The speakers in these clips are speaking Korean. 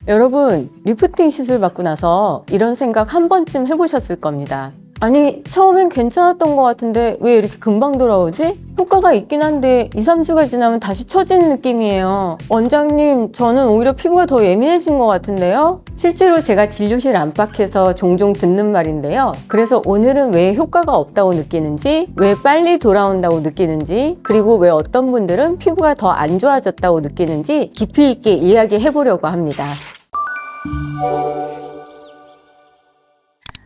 여러분, 리프팅 시술 받고 나서 이런 생각 한 번쯤 해보셨을 겁니다. 아니, 처음엔 괜찮았던 것 같은데 왜 이렇게 금방 돌아오지? 효과가 있긴 한데 2, 3주가 지나면 다시 처지는 느낌이에요. 원장님, 저는 오히려 피부가 더 예민해진 것 같은데요? 실제로 제가 진료실 안팎에서 종종 듣는 말인데요. 그래서 오늘은 왜 효과가 없다고 느끼는지, 왜 빨리 돌아온다고 느끼는지, 그리고 왜 어떤 분들은 피부가 더 안 좋아졌다고 느끼는지 깊이 있게 이야기해 보려고 합니다.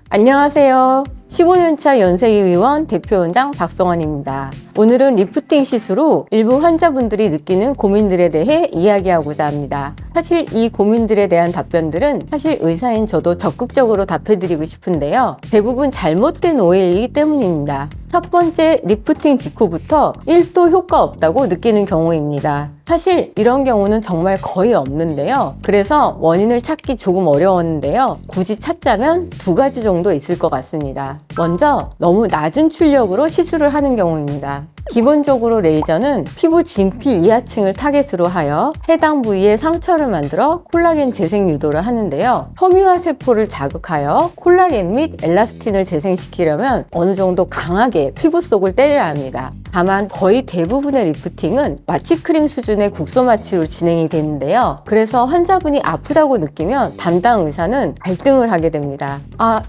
안녕하세요. 15년차 연세의원 대표원장 박성원입니다. 오늘은 리프팅 시술 후 일부 환자분들이 느끼는 고민들에 대해 이야기하고자 합니다. 사실 이 고민들에 대한 답변들은 사실 의사인 저도 적극적으로 답해드리고 싶은데요. 대부분 잘못된 오해이기 때문입니다. 첫 번째, 리프팅 직후부터 1도 효과 없다고 느끼는 경우입니다. 사실 이런 경우는 정말 거의 없는데요. 그래서 원인을 찾기 조금 어려웠는데요. 굳이 찾자면 두 가지 정도 있을 것 같습니다. 먼저, 너무 낮은 출력으로 시술을 하는 경우입니다. 기본적으로 레이저는 피부 진피 이하층을 타겟으로 하여 해당 부위에 상처를 만들어 콜라겐 재생 유도를 하는데요. 섬유화 세포를 자극하여 콜라겐 및 엘라스틴을 재생시키려면 어느 정도 강하게 피부 속을 때려야 합니다. 다만 거의 대부분의 리프팅은 마취크림 수준의 국소 마취로 진행이 되는데요. 그래서 환자분이 아프다고 느끼면 담당 의사는 갈등을 하게 됩니다.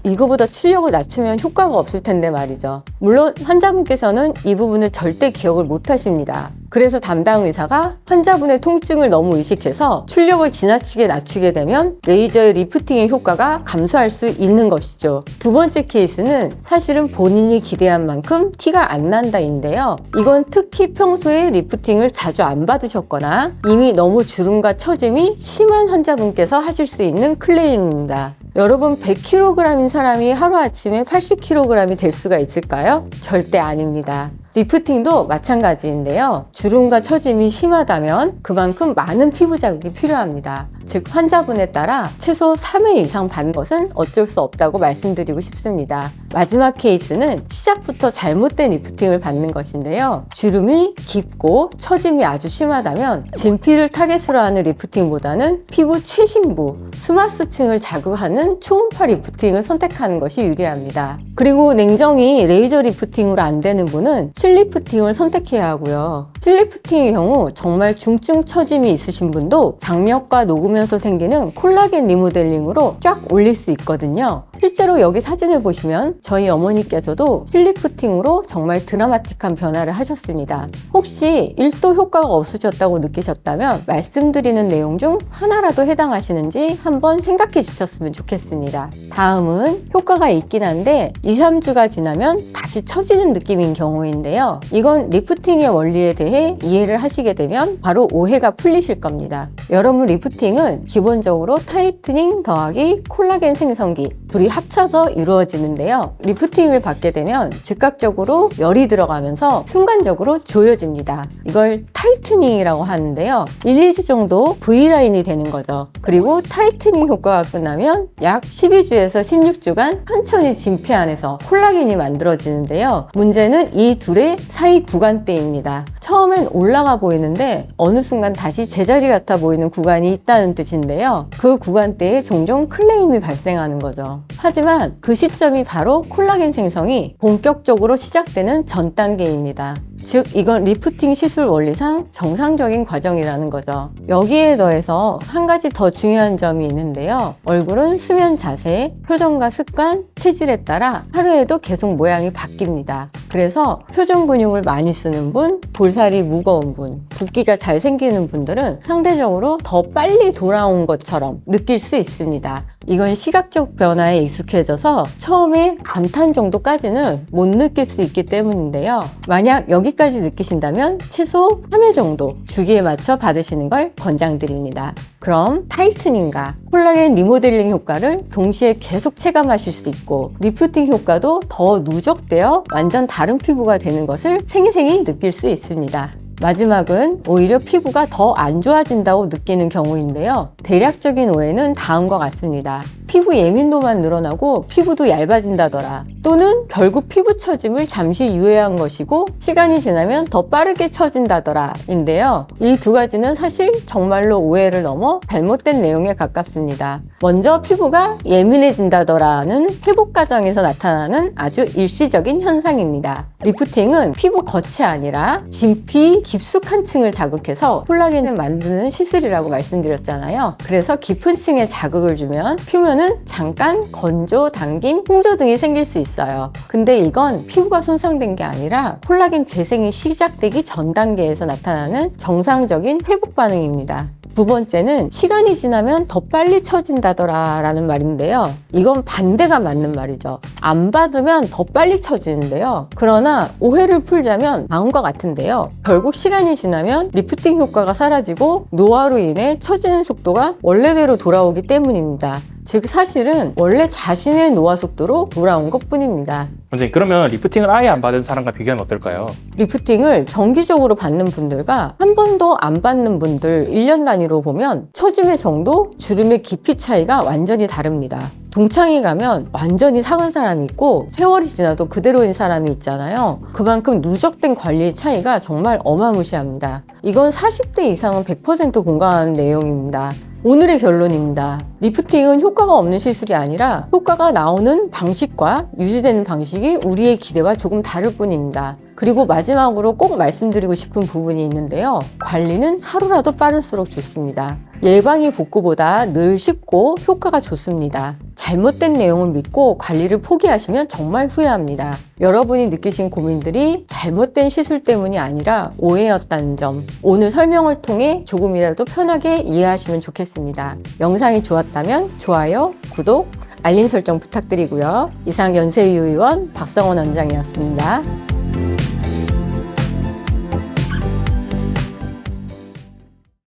이거보다 출력을 낮추면 효과가 없을 텐데 말이죠. 물론 환자분께서는 이 부분을 절대 기억을 못 하십니다. 그래서 담당 의사가 환자분의 통증을 너무 의식해서 출력을 지나치게 낮추게 되면 레이저의 리프팅의 효과가 감소할 수 있는 것이죠. 두 번째 케이스는 사실은 본인이 기대한 만큼 티가 안 난다인데요. 이건 특히 평소에 리프팅을 자주 안 받으셨거나 이미 너무 주름과 처짐이 심한 환자분께서 하실 수 있는 클레임입니다. 여러분, 100kg인 사람이 하루아침에 80kg이 될 수가 있을까요? 절대 아닙니다. 리프팅도 마찬가지인데요. 주름과 처짐이 심하다면 그만큼 많은 피부 자극이 필요합니다. 즉, 환자분에 따라 최소 3회 이상 받는 것은 어쩔 수 없다고 말씀드리고 싶습니다. 마지막 케이스는 시작부터 잘못된 리프팅을 받는 것인데요. 주름이 깊고 처짐이 아주 심하다면 진피를 타겟으로 하는 리프팅보다는 피부 최심부, 스마스층을 자극하는 초음파 리프팅을 선택하는 것이 유리합니다. 그리고 냉정히 레이저 리프팅으로 안 되는 분은 실리프팅을 선택해야 하고요. 실리프팅의 경우 정말 중증 처짐이 있으신 분도 장력과 녹으면서 생기는 콜라겐 리모델링으로 쫙 올릴 수 있거든요. 실제로 여기 사진을 보시면 저희 어머니께서도 실리프팅으로 정말 드라마틱한 변화를 하셨습니다. 혹시 1도 효과가 없으셨다고 느끼셨다면 말씀드리는 내용 중 하나라도 해당하시는지 한번 생각해 주셨으면 좋겠습니다. 다음은 효과가 있긴 한데 2, 3주가 지나면 다시 처지는 느낌인 경우인데요. 이건 리프팅의 원리에 대해 이해를 하시게 되면 바로 오해가 풀리실 겁니다. 여러분, 리프팅은 기본적으로 타이트닝 더하기 콜라겐 생성기 둘이 합쳐서 이루어지는데요. 리프팅을 받게 되면 즉각적으로 열이 들어가면서 순간적으로 조여집니다. 이걸 타이트닝이라고 하는데요. 1, 2주 정도 V라인이 되는 거죠. 그리고 타이트닝 효과가 끝나면 약 12주에서 16주간 천천히 진피 안에서 콜라겐이 만들어지는데요. 문제는 이 둘의 사이 구간대입니다. 처음엔 올라가 보이는데 어느 순간 다시 제자리 같아 보이는 구간이 있다는 뜻인데요. 그 구간대에 종종 클레임이 발생하는 거죠. 하지만 그 시점이 바로 콜라겐 생성이 본격적으로 시작되는 전 단계입니다. 즉, 이건 리프팅 시술 원리상 정상적인 과정이라는 거죠. 여기에 더해서 한 가지 더 중요한 점이 있는데요. 얼굴은 수면 자세, 표정과 습관, 체질에 따라 하루에도 계속 모양이 바뀝니다. 그래서 표정 근육을 많이 쓰는 분, 볼살이 무거운 분, 붓기가 잘 생기는 분들은 상대적으로 더 빨리 돌아온 것처럼 느낄 수 있습니다. 이건 시각적 변화에 익숙해져서 처음에 감탄 정도까지는 못 느낄 수 있기 때문인데요. 만약 여기까지 느끼신다면 최소 3회 정도 주기에 맞춰 받으시는 걸 권장드립니다. 그럼 타이트닝과 콜라겐 리모델링 효과를 동시에 계속 체감하실 수 있고 리프팅 효과도 더 누적되어 완전 다른 피부가 되는 것을 생생히 느낄 수 있습니다. 마지막은 오히려 피부가 더 안 좋아진다고 느끼는 경우인데요. 대략적인 오해는 다음과 같습니다. 피부 예민도만 늘어나고 피부도 얇아진다더라. 또는 결국 피부 처짐을 잠시 유예한 것이고 시간이 지나면 더 빠르게 처진다더라 인데요. 이 두 가지는 사실 정말로 오해를 넘어 잘못된 내용에 가깝습니다. 먼저 피부가 예민해진다더라는 회복 과정에서 나타나는 아주 일시적인 현상입니다. 리프팅은 피부 겉이 아니라 진피 깊숙한 층을 자극해서 콜라겐을 만드는 시술이라고 말씀드렸잖아요. 그래서 깊은 층에 자극을 주면 표면은 잠깐 건조, 당김, 홍조 등이 생길 수 있어요. 근데 이건 피부가 손상된 게 아니라 콜라겐 재생이 시작되기 전 단계에서 나타나는 정상적인 회복 반응입니다. 두 번째는 시간이 지나면 더 빨리 처진다더라 라는 말인데요. 이건 반대가 맞는 말이죠. 안 받으면 더 빨리 처지는데요. 그러나 오해를 풀자면 다음과 같은데요. 결국 시간이 지나면 리프팅 효과가 사라지고 노화로 인해 처지는 속도가 원래대로 돌아오기 때문입니다. 즉 사실은 원래 자신의 노화 속도로 돌아온 것뿐입니다. 원장님, 그러면 리프팅을 아예 안 받은 사람과 비교하면 어떨까요? 리프팅을 정기적으로 받는 분들과 한 번도 안 받는 분들 1년 단위로 보면 처짐의 정도, 주름의 깊이 차이가 완전히 다릅니다. 동창회 가면 완전히 삭은 사람이 있고 세월이 지나도 그대로인 사람이 있잖아요. 그만큼 누적된 관리의 차이가 정말 어마무시합니다. 이건 40대 이상은 100% 공감하는 내용입니다. 오늘의 결론입니다. 리프팅은 효과가 없는 시술이 아니라 효과가 나오는 방식과 유지되는 방식이 우리의 기대와 조금 다를 뿐입니다. 그리고 마지막으로 꼭 말씀드리고 싶은 부분이 있는데요. 관리는 하루라도 빠를수록 좋습니다. 예방이 복구보다 늘 쉽고 효과가 좋습니다. 잘못된 내용을 믿고 관리를 포기하시면 정말 후회합니다. 여러분이 느끼신 고민들이 잘못된 시술 때문이 아니라 오해였다는 점, 오늘 설명을 통해 조금이라도 편하게 이해하시면 좋겠습니다. 영상이 좋았다면 좋아요, 구독, 알림 설정 부탁드리고요. 이상 연세의원 박성원 원장이었습니다.